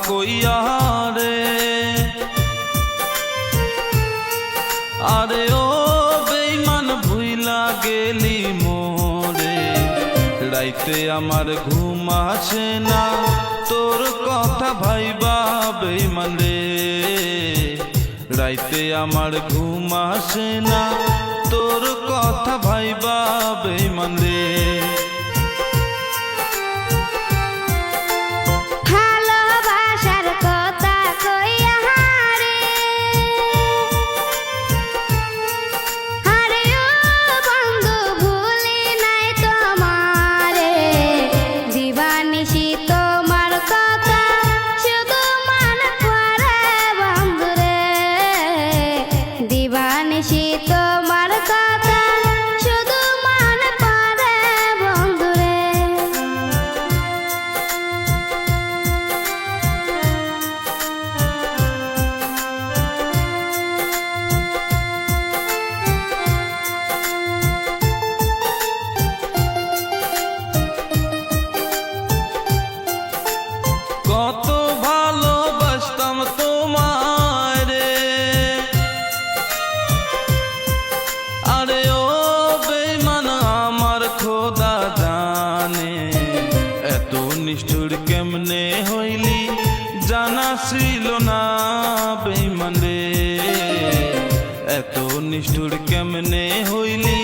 কইয়া রে। আরে ও বেঈমান ভুইলা গেলি মোরে, রাইতে আমার ঘুম আসে না তোর কথা ভাইবা বেঈমান রে। রাইতে আমার ঘুম আসে না তোর কথা ভাইবা বেঈমান রে। কত ভালোবাসতাম তোমায় রে। আরে ও বেঈমান আমার খোদা জানে, এত নিষ্ঠুর কেমনে হইলি জানা ছিল না বেঈমান রে। এত নিষ্ঠুর কেমনে হইলি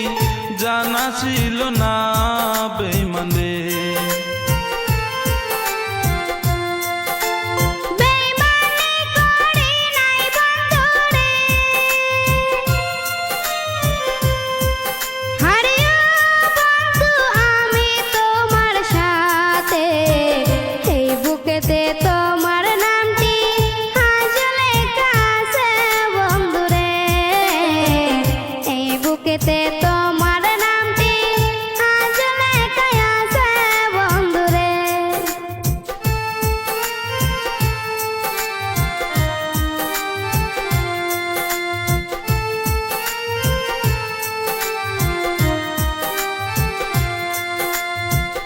জানা ছিল না বেঈমান রে।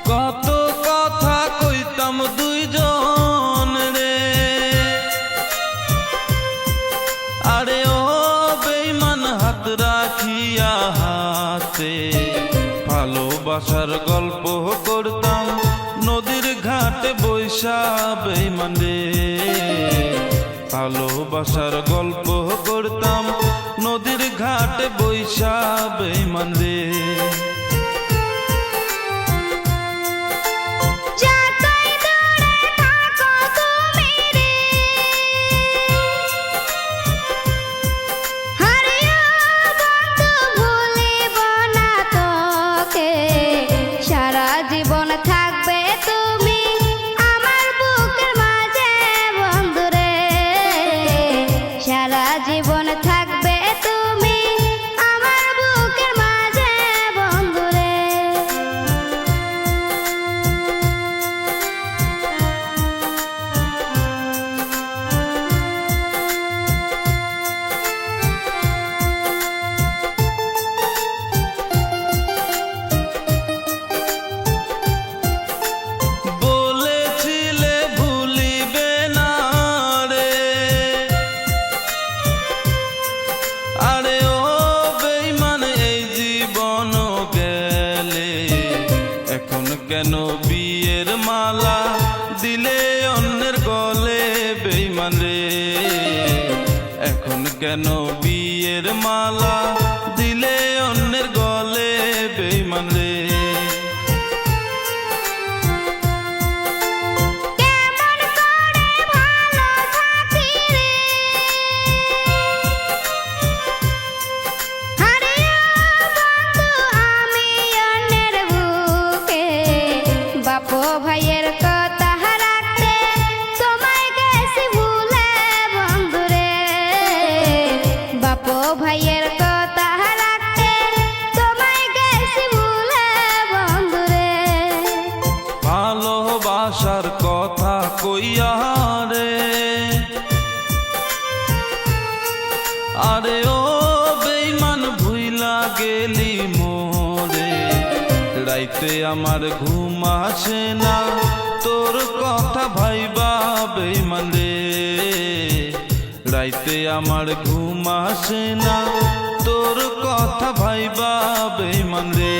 কত কথা কইতাম দুইজন রে। আরে ও বেঈমান হাত রাখিয়া হাতে ভালোবাসার গল্প করতাম নদীর ঘাটে বৈশা বেঈমান রে। ভালোবাসার গল্প করতাম নদীর ঘাটে বৈশা বেঈমান রে। জীবন থাকবে তুমি আমার বুকের মাঝে বন্ধুরে। বলেছিলে ভুলিবে না রে। আরে ও বেঈমান এই জীবন গেলে, এখন কেন বিয়ের মালা দিলে অন্যের গলে বেঈমান রে। এখন কেন বিয়ের মালা দিলে অন্যের গলে বেঈমান রে। ভাইয়ের কথা রাখতে তোমায় গেছি ভুলে বন্ধুরে। বাপো ভাইয়ের কথা রাখতে তোমায় গেছি ভুলে বন্ধুরে। ভালোবাসার কথা কইয়া রে। আরে ও বেঈমান ভুইলা গেলি মোরে, রাইতে আমার ঘুম আসে না তোর কথা ভাইবা বেঈমান রে। রাইতে আমার ঘুম আসে না তোর কথা ভাইবা বেঈমান রে।